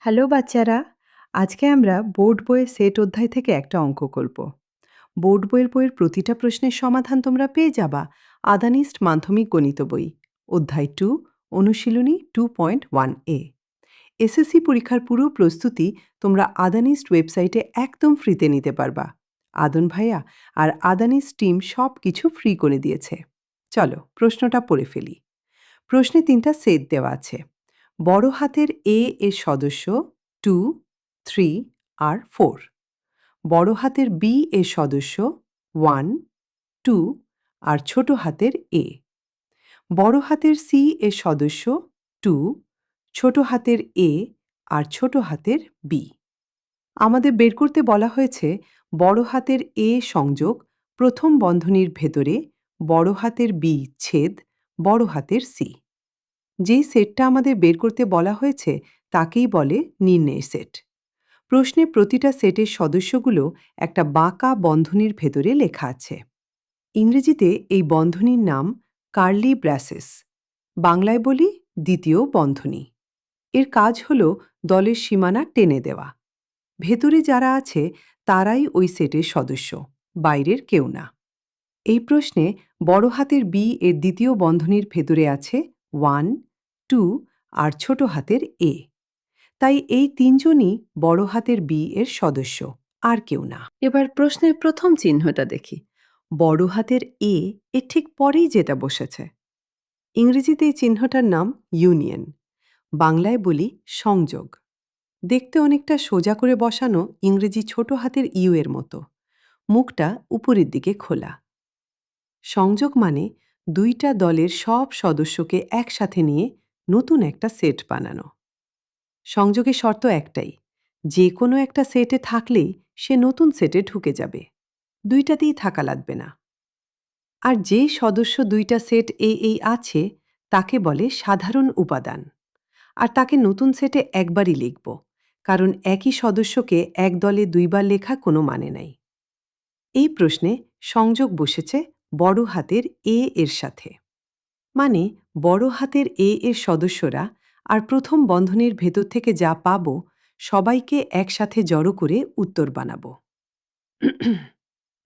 Hello বাচ্চারা, আজকে আমরা বোর্ড বইয়ের সেট অধ্যায় থেকে একটা অঙ্ক করব। বোর্ড বইয়ের প্রতিটা প্রশ্নের সমাধান তোমরা পেয়ে যাবা আদানিস্ট মাধ্যমিক গণিত বই, অধ্যায় 2, অনুশীলনী 2.1a। এসএসসি পরীক্ষার পুরো প্রস্তুতি তোমরা আদানিস্ট ওয়েবসাইটে একদম ফ্রিতে নিতে পারবা। আদন ভাইয়া আর আদানিস্ট টিম সব কিছু ফ্রি করে দিয়েছে। চলো প্রশ্নটা পড়ে ফেলি। প্রশ্নে 3টা সেট দেওয়া আছে। বড় হাতের এ এর সদস্য 2, 3 আর 4। বড় হাতের বি এর সদস্য 1, 2 আর ছোট হাতের এ। বড় হাতের সি এর সদস্য 2, ছোট হাতের এ আর ছোট হাতের বি। আমাদের বের করতে বলা হয়েছে বড় হাতের এ সংযোগ প্রথম বন্ধনীর ভেতরে, বড় হাতের বি ছেদ বড় হাতের সি। যেই সেটটা আমাদের বের করতে বলা হয়েছে তাকেই বলে নির্ণয়ের সেট। প্রশ্নে প্রতিটা সেটের সদস্যগুলো একটা বাঁকা বন্ধনীর ভেতরে লেখা আছে। ইংরেজিতে এই বন্ধনীর নাম কার্লি ব্র্যাসেস, বাংলায় বলি দ্বিতীয় বন্ধনী। এর কাজ হল দলের সীমানা টেনে দেওয়া। ভেতরে যারা আছে তারাই ওই সেটের সদস্য, বাইরের কেউ না। এই প্রশ্নে বড় হাতের বি এর দ্বিতীয় বন্ধনীর ভেতরে আছে 1, 2 আর ছোট হাতের এ। তাই এই তিনজনই বড় হাতের বি এর সদস্য, আর কেউ না। এবার প্রশ্নের প্রথম চিহ্নটা দেখি। বড় হাতের এ এর ঠিক পরেই যেটা বসেছে। ইংরেজিতে এই চিহ্নটার নাম ইউনিয়ন, বাংলায় বলি সংযোগ। দেখতে অনেকটা সোজা করে বসানো ইংরেজি ছোট হাতের ইউ এর মতো, মুখটা উপরের দিকে খোলা। সংযোগ মানে দুইটা দলের সব সদস্যকে একসাথে নিয়ে নতুন একটা সেট বানানো। সংযোগের শর্ত একটাই, যে কোনো একটা সেটে থাকলেই সে নতুন সেটে ঢুকে যাবে, দুইটাতেই থাকা লাগবে না। আর যে সদস্য দুইটা সেট এই আছে তাকে বলে সাধারণ উপাদান। আর তাকে নতুন সেটে একবারই লিখব, কারণ একই সদস্যকে এক দলে দুইবার লেখা কোনো মানে নাই। এই প্রশ্নে সংযোগ বসেছে বড় হাতের এ এর সাথে, মানে বড় হাতের এ এর সদস্যরা আর প্রথম বন্ধনীর ভেতর থেকে যা পাব সবাইকে একসাথে জড়ো করে উত্তর বানাবো।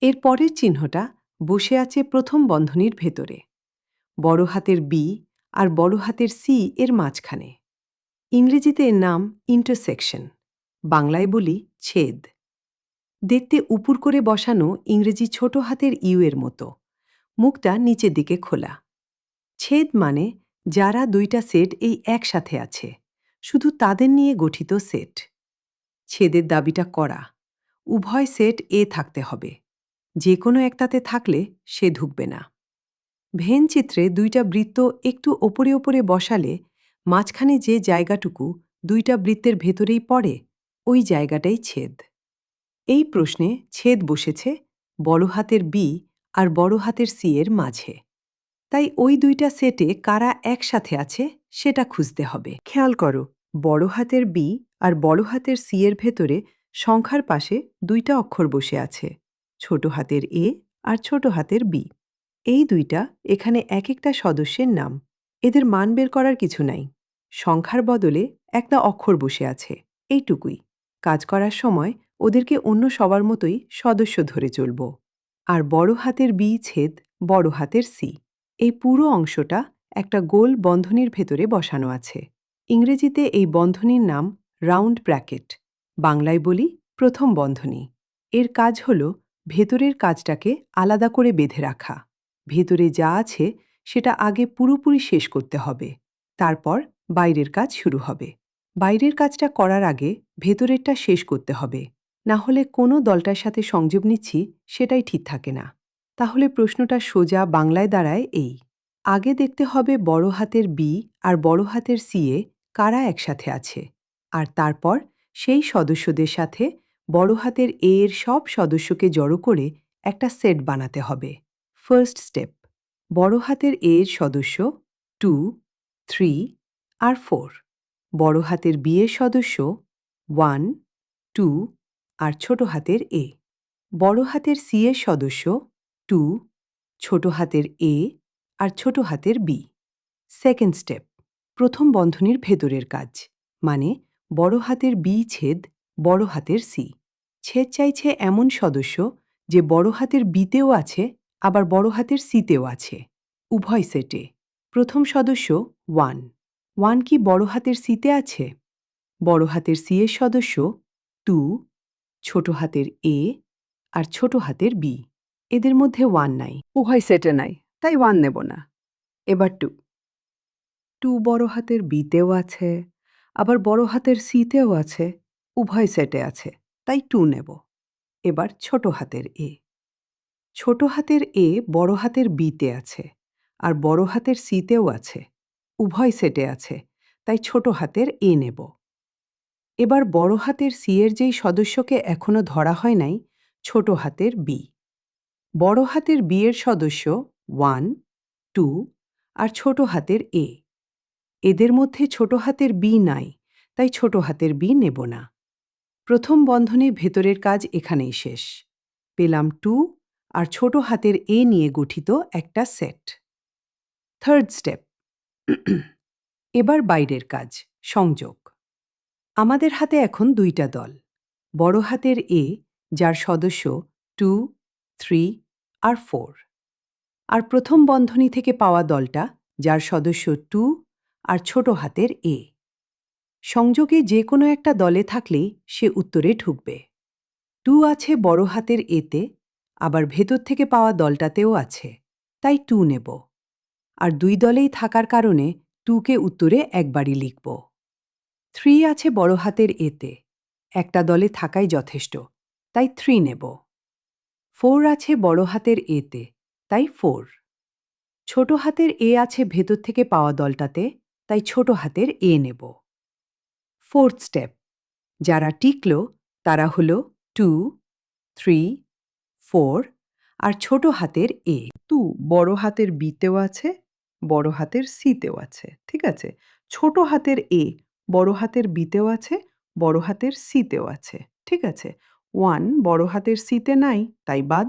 এর পরের চিহ্নটা বসে আছে প্রথম বন্ধনীর ভেতরে, বড় হাতের বি আর বড় হাতের সি এর মাঝখানে। ইংরেজিতে এর নাম ইন্টারসেকশন, বাংলায় বলি ছেদ। দেখতে উপর করে বসানো ইংরেজি ছোট হাতের ইউ এর মতো, মুখটা নিচের দিকে খোলা। ছেদ মানে যারা দুইটা সেট এই একসাথে আছে, শুধু তাদের নিয়ে গঠিত সেট। ছেদের দাবিটা করা, উভয় সেট এ থাকতে হবে, যে কোনো একটাতে থাকলে সে ঢুকবে না। ভেন চিত্রে দুইটা বৃত্ত একটু ওপরে ওপরে বসালে মাঝখানে যে জায়গাটুকু দুইটা বৃত্তের ভেতরেই পড়ে ওই জায়গাটাই ছেদ। এই প্রশ্নে ছেদ বসেছে বড় হাতের বি আর বড় হাতের সি এর মাঝে। তাই ওই দুইটা সেটে কারা একসাথে আছে সেটা খুঁজতে হবে। খেয়াল করো, বড় হাতের বি আর বড় হাতের সি এর ভেতরে সংখ্যার পাশে দুইটা অক্ষর বসে আছে, ছোট হাতের এ আর ছোট হাতের বি। এই দুইটা এখানে এক একটা সদস্যের নাম, এদের মান বের করার কিছু নাই। সংখ্যার বদলে একটা অক্ষর বসে আছে, এইটুকুই। কাজ করার সময় ওদেরকে অন্য সবার মতোই সদস্য ধরে চলব। আর বড় হাতের বি ছেদ বড় হাতের সি, এই পুরো অংশটা একটা গোল বন্ধনীর ভেতরে বসানো আছে। ইংরেজিতে এই বন্ধনীর নাম রাউন্ড ব্র্যাকেট, বাংলায় বলি প্রথম বন্ধনী। এর কাজ হল ভেতরের কাজটাকে আলাদা করে বেঁধে রাখা। ভেতরে যা আছে সেটা আগে পুরোপুরি শেষ করতে হবে, তারপর বাইরের কাজ শুরু হবে। বাইরের কাজটা করার আগে ভেতরেরটা শেষ করতে হবে, না হলে কোনো দলটার সাথে সংযোগ নিচ্ছি সেটাই ঠিক থাকে না। তাহলে প্রশ্নটা সোজা বাংলায় দাঁড়ায় এই, আগে দেখতে হবে বড় হাতের বি আর বড় হাতের সি এ কারা একসাথে আছে, আর তারপর সেই সদস্যদের সাথে বড় হাতের এ এর সব সদস্যকে জড়ো করে একটা সেট বানাতে হবে। ফার্স্ট স্টেপ, বড় হাতের এ এর সদস্য 2, 3 আর 4। বড় হাতের বি এর সদস্য 1, 2 আর ছোট হাতের এ। বড় হাতের সি এর সদস্য 2, ছোট হাতের এ আর ছোট হাতের বি। সেকেন্ড স্টেপ, প্রথম বন্ধনীর ভেতরের কাজ, মানে বড় হাতের বি ছেদ বড় হাতের সি। ছেদ চাইছে এমন সদস্য যে বড় হাতের বিতেও আছে আবার বড় হাতের সিতেও আছে, উভয় সেটে। প্রথম সদস্য 1। 1 কি বড় হাতের সিতে আছে? বড় হাতের সি এর সদস্য 2, ছোট হাতের এ আর ছোট হাতের বি। এদের মধ্যে 1 নাই, উভয় সেটে নাই, তাই 1 নেব না। এবার 2। 2 বড় হাতের বিতেও আছে আবার বড় হাতের সিতেও আছে, উভয় সেটে আছে, তাই 2 নেব। এবার ছোট হাতের এ। ছোট হাতের এ বড় হাতের বিতে আছে আর বড় হাতের সিতেও আছে, উভয় সেটে আছে, তাই ছোট হাতের এ নেব। এবার বড় হাতের সি এর যেই সদস্যকে এখনো ধরা হয় নাই, ছোট হাতের বি। বড় হাতের বি এর সদস্য 1, 2 আর ছোট হাতের এ। এদের মধ্যে ছোট হাতের বি নাই, তাই ছোট হাতের বি নেব না। প্রথম বন্ধনীর ভেতরের কাজ এখানেই শেষ। পেলাম 2 আর ছোট হাতের এ নিয়ে গঠিত একটা সেট। Third step. এবার বাইরের কাজ, সংযোগ। আমাদের হাতে এখন 2টা দল। বড় হাতের এ, যার সদস্য 2, 3 আর 4। আর প্রথম বন্ধনী থেকে পাওয়া দলটা, যার সদস্য 2 আর ছোট হাতের এ। সংযোগে যে কোনো একটা দলে থাকলেই সে উত্তরে ঢুকবে। 2 আছে বড় হাতের এতে, আবার ভেতর থেকে পাওয়া দলটাতেও আছে, তাই 2 নেব। আর 2 দলেই থাকার কারণে 2কে উত্তরে একবারই লিখব। 3 আছে বড় হাতের এতে, একটা দলে থাকাই যথেষ্ট, তাই 3 নেব। 4 আছে বড় হাতের এতে, তাই 4। ছোট হাতের এ আছে ভেতর থেকে পাওয়া দলটাতে, তাই ছোট হাতের এ নেব। Fourth step. যারা টিকল তারা হল 2, 3, 4 আর ছোট হাতের এ। 2 বড় হাতের বিতেও আছে, বড় হাতের সিতেও আছে, ঠিক আছে। ছোট হাতের এ বড় হাতের বিতেও আছে, বড় হাতের সিতেও আছে, ঠিক আছে। 1 বড় হাতের সিতে নাই, তাই বাদ।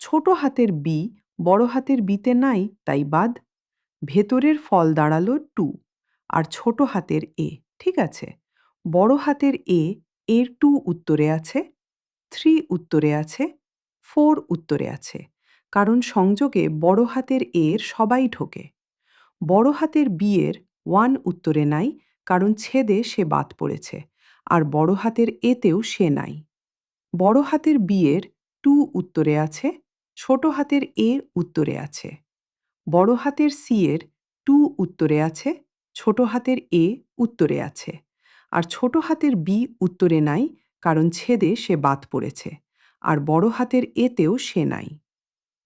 ছোট হাতের বি বড় হাতের বিতে নাই, তাই বাদ। ভেতরের ফল দাঁড়ালো 2 আর ছোট হাতের এ, ঠিক আছে। বড় হাতের এ এর 2 উত্তরে আছে, 3 উত্তরে আছে, 4 উত্তরে আছে, কারণ সংযোগে বড় হাতের এর সবাই ঢোকে। বড় হাতের বি এর 1 উত্তরে নাই, কারণ ছেদে সে বাদ পড়েছে, আর বড় হাতের এতেও সে নাই। বড় হাতের বি এর 2 উত্তরে আছে, ছোট হাতের এ উত্তরে আছে। বড় হাতের সি এর 2 উত্তরে আছে, ছোট হাতের এ উত্তরে আছে, আর ছোট হাতের বি উত্তরে নাই, কারণ ছেদে সে বাদ পড়েছে, আর বড় হাতের এতেও সে নাই।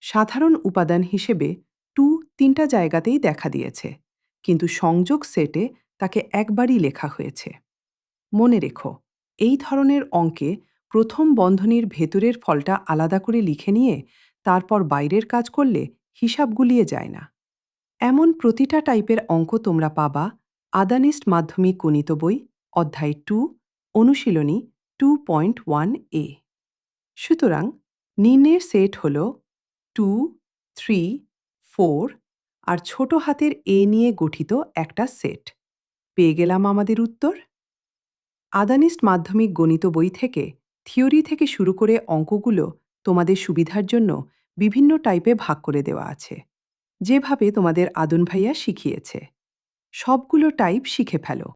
সাধারণ উপাদান হিসেবে 2 3টা জায়গাতেই দেখা দিয়েছে, কিন্তু সংযোগ সেটে তাকে একবারই লেখা হয়েছে। মনে রেখো, এই ধরনের অঙ্কে প্রথম বন্ধনীর ভেতরের ফলটা আলাদা করে লিখে নিয়ে তারপর বাইরের কাজ করলে হিসাব গুলিয়ে যায় না। এমন প্রতিটা টাইপের অঙ্ক তোমরা পাবা আদানিস্ট মাধ্যমিক গণিত বই, অধ্যায় 2, অনুশীলনী 2.1a। সুতরাং নিম্নের সেট হল 2, 3, 4 আর ছোট হাতের এ নিয়ে গঠিত একটা সেট। পেয়ে গেলাম আমাদের উত্তর। আদানিস্ট মাধ্যমিক গণিত বই থেকে থিওরি থেকে শুরু করে অঙ্কগুলো তোমাদের সুবিধার জন্য বিভিন্ন টাইপে ভাগ করে দেওয়া আছে, যেভাবে তোমাদের আদন ভাইয়া শিখিয়েছে। সবগুলো টাইপ শিখে ফেলো।